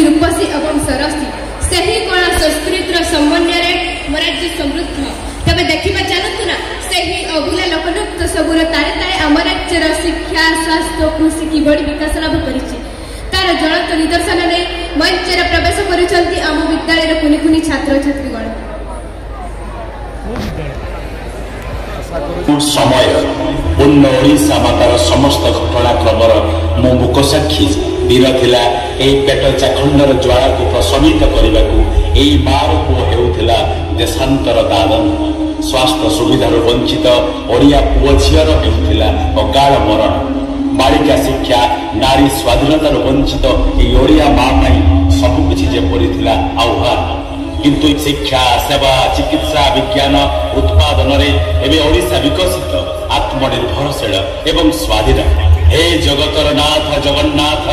रूपसी एवं सरसी सही कला संस्कृतिर समन्वय मो राज्य समृद्ध तबे देखा चलतु ना सही अभूला लोकनृत्य सबूर तारे तारे आम राज्यर शिक्षा स्वास्थ्य कृषि किभली विकास लाभ करिछि तार ज्वलंत निदर्शन ने मंचर प्रवेश करुछंती आम विद्यालय कुनि कुनि छात्र छात्रीगण समय पूर्ण ओडिशा मातार समस्त घटनाक्रमर मो मुख साक्षी वीर थिला एई पेट चाखंडर ज्वाला को प्रशमित करने को एई मार को हेउथिला देशांतर दादन स्वास्थ्य सुविधार वंचित ओडिया पुओ झीर हेउथिला अकाल मरण बालिका शिक्षा नारी स्वाधीनतार वंचित एई ओडिया माँ पाई सबकिछि जेपरि थिला आह्वान किंतु शिक्षा सेवा चिकित्सा विज्ञान उत्पादन एवं ओडिशा विकसित आत्मनिर्भरशील एवं स्वाधीन हे जगतर नाथ जगन्नाथ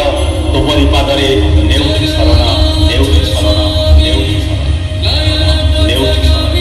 तुमरी पादरे नेउठी शरण नेउठी शरण नेउठी शरण नेउठी शरण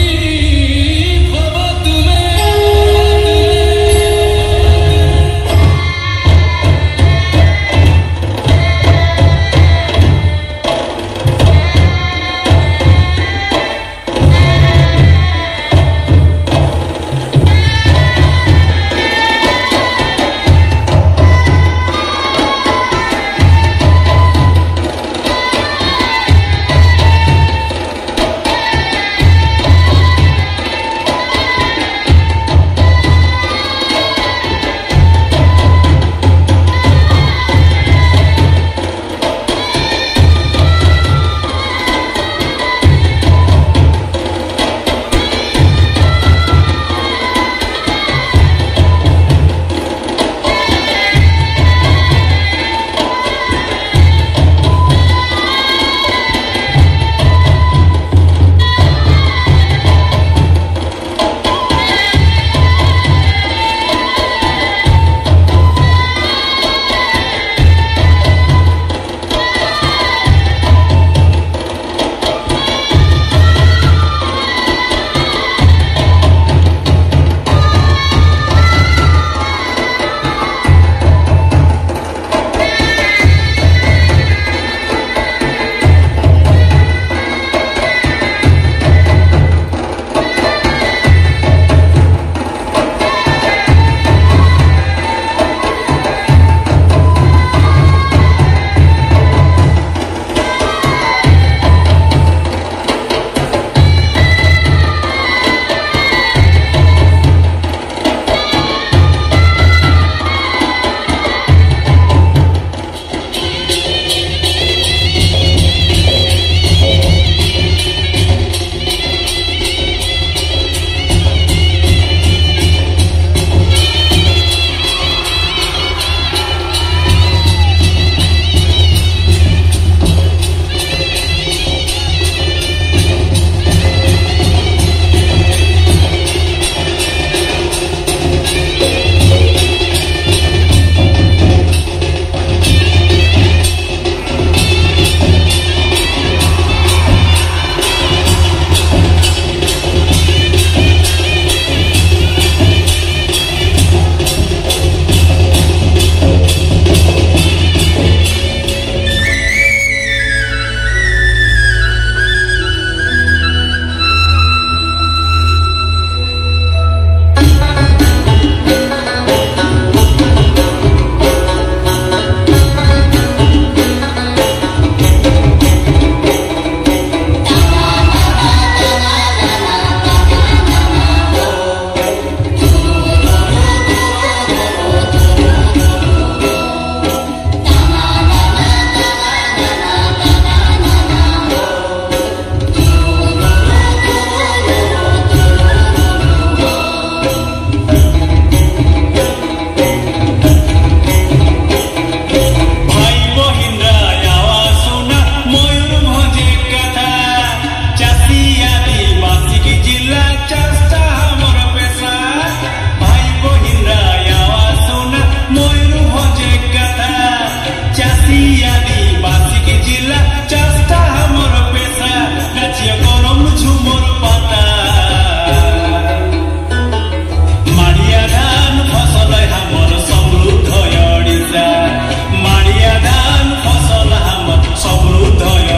समृद्ध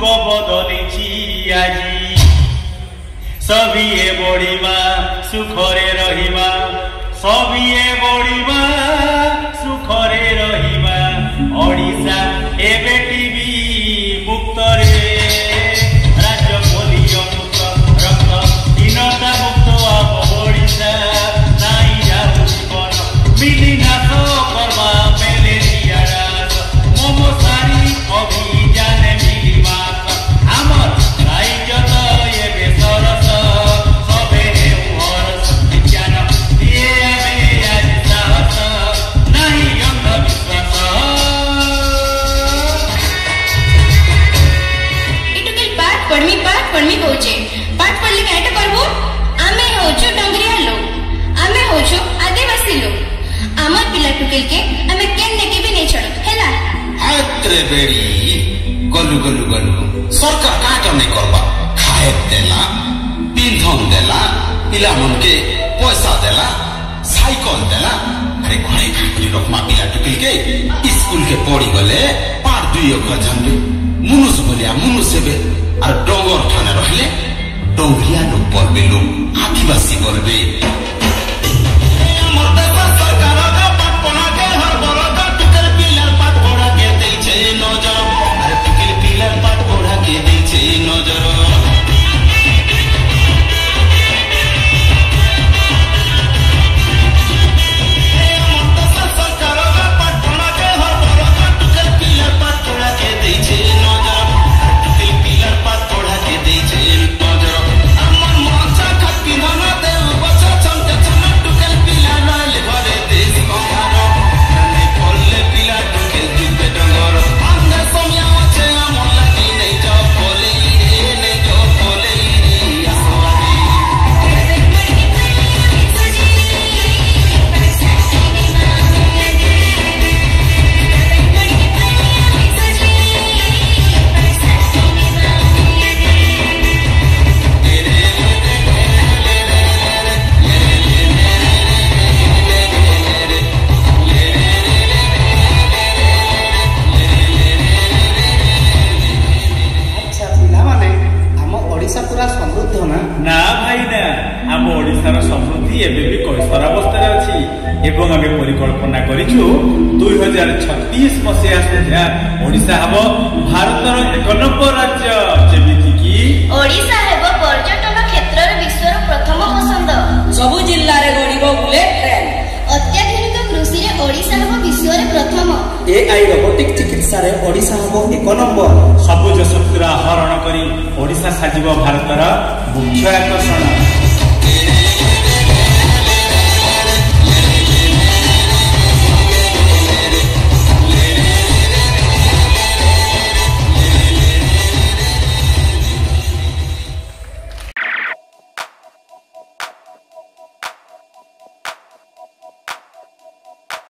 बदली আজি सबिए बढिबा सुखरे रहिबा सबिए बढिबा सुखरे रहिबा ओडिशा एबे टीवी मुक्त रे राज्य पोलियो मुक्त रक्त हीनता मुक्त अब ओडिशा नाई जाऊ जीवन मिली नाथ करबा मेले दियारास मोमो सारी अभियान मिली मात आमर राइजत एबे सरस सबे हरस विज्ञान दिए आमे आज साहस नाही अंधविश्वास इटुकिल पाठ पढ़मी होचे पाठ पढ़ले काटा करबो आमे होचो डंगरिया लोग आमे होचो आदिवासी लोग आमर पिला टुकिल के आमे केन्ने के भी नहीं छड़ हैला आत्रे बेड़ी गलु गलु गलु सरकार काटा नहीं करबा खाए देला पिंधन देला पिला मन के पैसा देला साइकिल देला अरे घरे खाली रखमा पिला टुकिल के स्कूल के पढ़ी गले पार दुई अक्षर जानबे मुनुस बोलिया मुनुस सेबे और डोंगर ठाने रहले डोंगरिया लोग बोलबे लोग आदिवासी बोलबे एवं आम परिकल्पना करिछु 2036 मसीहा सुधा ओडिशा हबो भारतर 1 नंबर राज्य जेमिति कि ओडिशा हेबो पर्यटन क्षेत्र रे विश्व रो प्रथम पसंद सबु जिल्ला रे गड़िबो बुलेट ट्रेन अत्याधुनिक कृषि रे ओडिशा हेबो विश्व रे प्रथम एआई रोबोटिक चिकित्सा रे ओडिशा हेबो 1 नंबर सबुज शक्तिर हरण करी ओडिशा साजिबो भारतर मुख्य आकर्षण